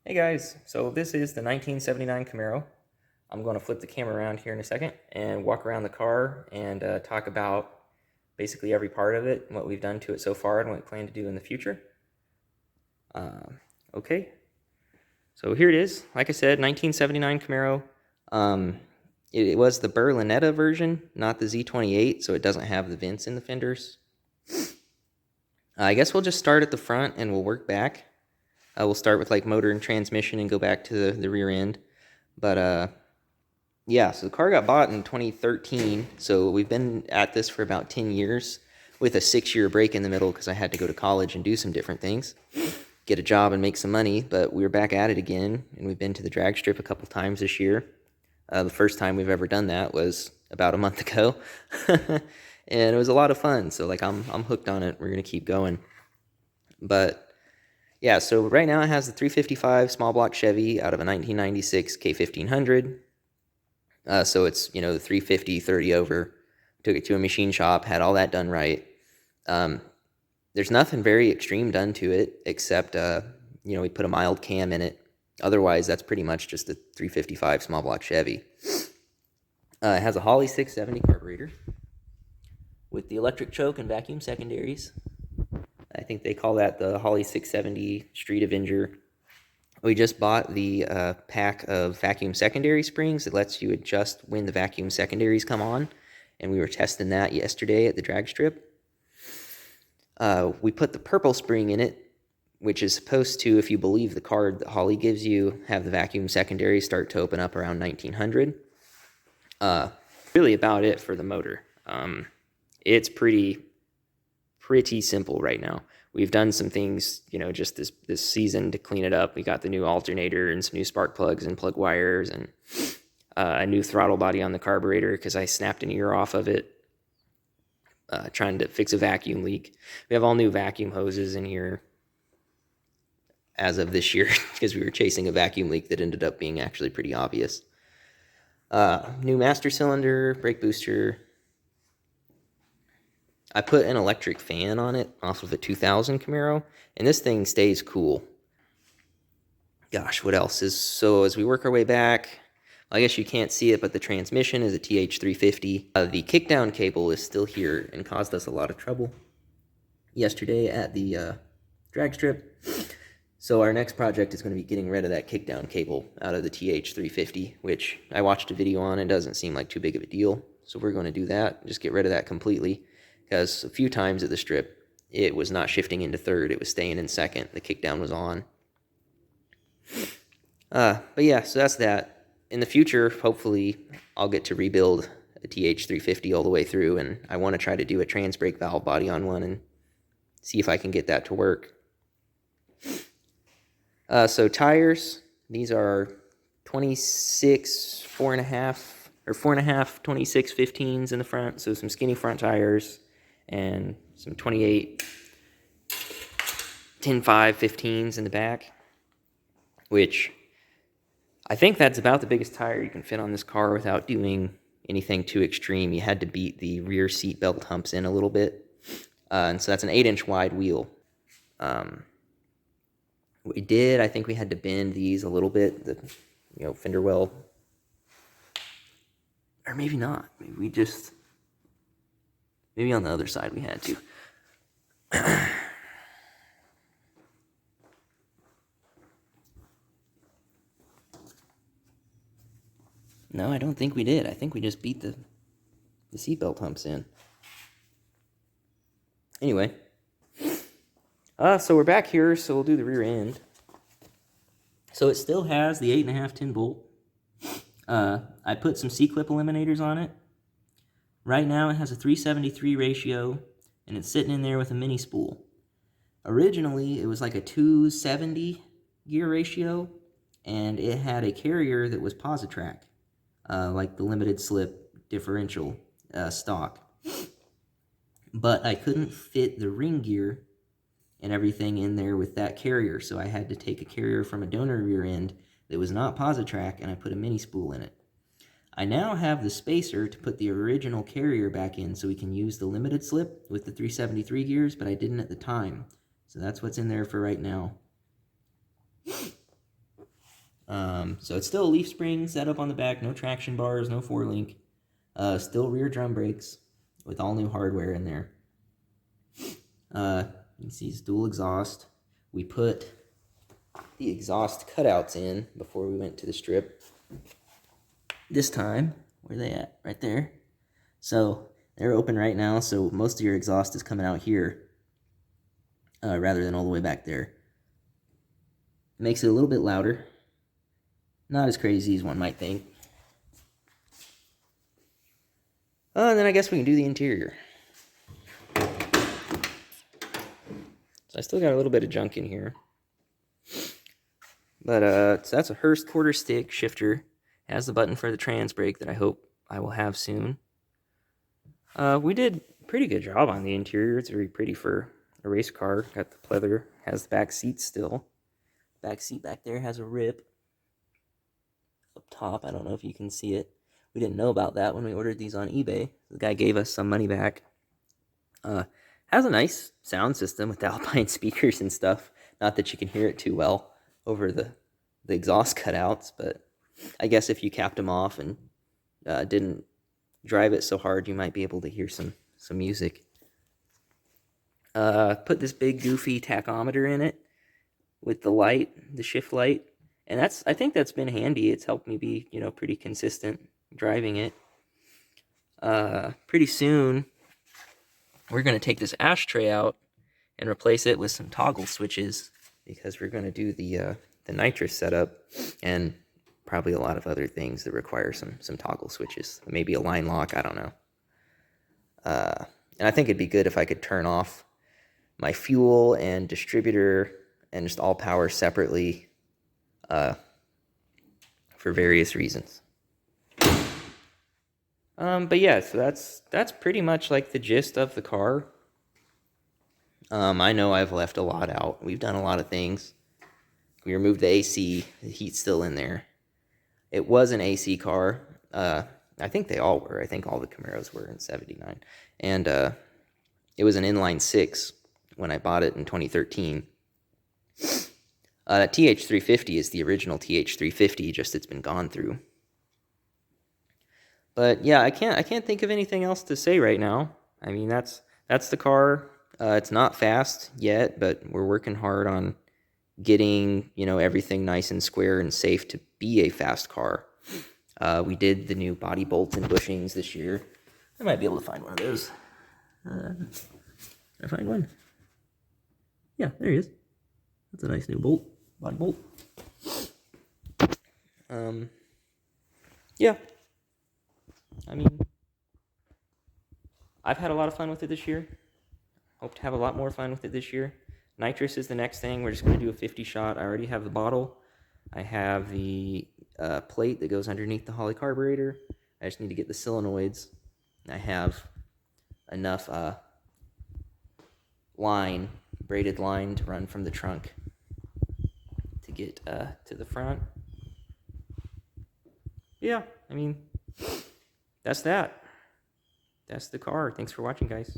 Hey guys, so this is the 1979 Camaro. I'm going to flip the camera around here in a second and walk around the car and talk about basically every part of it and what we've done to it so far and what we plan to do in the future. Okay, so here it is. Like I said, 1979 Camaro. It was the Berlinetta version, not the Z28, so it doesn't have the vents in the fenders. I guess we'll just start at the front and we'll work back. We'll start with like motor and transmission and go back to the rear end. But yeah, so the car got bought in 2013, so we've been at this for about 10 years with a 6-year break in the middle because I had to go to college and do some different things, get a job and make some money. But we were back at it again, and we've been to the drag strip a couple times this year. The first time we've ever done that was about a month ago, and it was a lot of fun. So like I'm hooked on it. We're gonna keep going. But yeah, so right now it has the 355 small block Chevy out of a 1996 K1500. So it's, the 350 30 over. Took it to a machine shop, had all that done right. There's nothing very extreme done to it except, we put a mild cam in it. Otherwise, that's pretty much just a 355 small block Chevy. It has a Holley 670 carburetor with the electric choke and vacuum secondaries. I think they call that the Holley 670 Street Avenger. We just bought the pack of vacuum secondary springs that lets you adjust when the vacuum secondaries come on, and we were testing that yesterday at the drag strip. We put the purple spring in it, which is supposed to, if you believe the card that Holley gives you, have the vacuum secondary start to open up around 1900. Really about it for the motor. It's pretty simple right now. We've done some things, just this season to clean it up. We got the new alternator and some new spark plugs and plug wires and a new throttle body on the carburetor because I snapped an ear off of it trying to fix a vacuum leak. We have all new vacuum hoses in here as of this year because we were chasing a vacuum leak that ended up being actually pretty obvious. New master cylinder, brake booster. I put an electric fan on it off of a 2000 Camaro, and this thing stays cool. Gosh, what else is... So as we work our way back, I guess you can't see it, but the transmission is a TH350. The kickdown cable is still here and caused us a lot of trouble yesterday at the drag strip. So our next project is going to be getting rid of that kickdown cable out of the TH350, which I watched a video on and doesn't seem like too big of a deal. So we're going to do that, just get rid of that completely. Because a few times at the strip, it was not shifting into third, it was staying in second. The kickdown was on. But yeah, so that's that. In the future, hopefully, I'll get to rebuild a TH350 all the way through, and I want to try to do a trans brake valve body on one and see if I can get that to work. So tires, these are 26, 4.5, or 4.5, 26 15s in the front, so some skinny front tires. And some 28 10.5 15s in the back, which I think that's about the biggest tire you can fit on this car without doing anything too extreme. You had to beat the rear seat belt humps in a little bit, and so that's an 8-inch wide wheel. I think we had to bend these a little bit, the fender well, or maybe not. Maybe on the other side we had to. No, I don't think we did. I think we just beat the seatbelt humps in. Anyway. So we're back here, so we'll do the rear end. So it still has the 8.5 10 bolt. I put some C-clip eliminators on it. Right now it has a 373 ratio, and it's sitting in there with a mini spool. Originally, it was like a 270 gear ratio, and it had a carrier that was Positrack, like the limited slip differential stock. But I couldn't fit the ring gear and everything in there with that carrier, so I had to take a carrier from a donor rear end that was not Positrack, and I put a mini spool in it. I now have the spacer to put the original carrier back in so we can use the limited slip with the 373 gears, but I didn't at the time. So that's what's in there for right now. So it's still a leaf spring setup on the back, no traction bars, no 4-link. Still rear drum brakes with all new hardware in there. You can see it's dual exhaust. We put the exhaust cutouts in before we went to the strip. This time, where are they at? Right there. So they're open right now, so most of your exhaust is coming out here rather than all the way back there. Makes it a little bit louder. Not as crazy as one might think. And then I guess we can do the interior. So I still got a little bit of junk in here. But so that's a Hurst quarter stick shifter. It has the button for the trans brake that I hope I will have soon. We did a pretty good job on the interior. It's very pretty for a race car. Got the pleather, has the back seat still. Back seat back there has a rip up top. I don't know if you can see it. We didn't know about that when we ordered these on eBay. The guy gave us some money back. Has a nice sound system with the Alpine speakers and stuff. Not that you can hear it too well over the exhaust cutouts, but I guess if you capped them off and didn't drive it so hard, you might be able to hear some music. Put this big goofy tachometer in it with the light, the shift light, and I think that's been handy. It's helped me be, pretty consistent driving it. Pretty soon, we're going to take this ashtray out and replace it with some toggle switches because we're going to do the nitrous setup and probably a lot of other things that require some toggle switches. Maybe a line lock, I don't know. And I think it'd be good if I could turn off my fuel and distributor and just all power separately for various reasons. But yeah, so that's pretty much like the gist of the car. I know I've left a lot out. We've done a lot of things. We removed the AC. The heat's still in there. It was an AC car. I think they all were. I think all the Camaros were in '79. And it was an inline 6 when I bought it in 2013. TH350 is the original TH350, just it's been gone through. But yeah, I can't think of anything else to say right now. I mean, that's the car. It's not fast yet, but we're working hard on getting, everything nice and square and safe to be a fast car. We did the new body bolts and bushings this year. I might be able to find one of those. Can I find one? Yeah, there he is. That's a nice new bolt, body bolt. Yeah. I mean, I've had a lot of fun with it this year. Hope to have a lot more fun with it this year. Nitrous is the next thing. We're just going to do a 50 shot. I already have the bottle. I have the plate that goes underneath the Holley carburetor. I just need to get the solenoids. I have enough braided line to run from the trunk to get to the front. Yeah, I mean, that's that. That's the car. Thanks for watching, guys.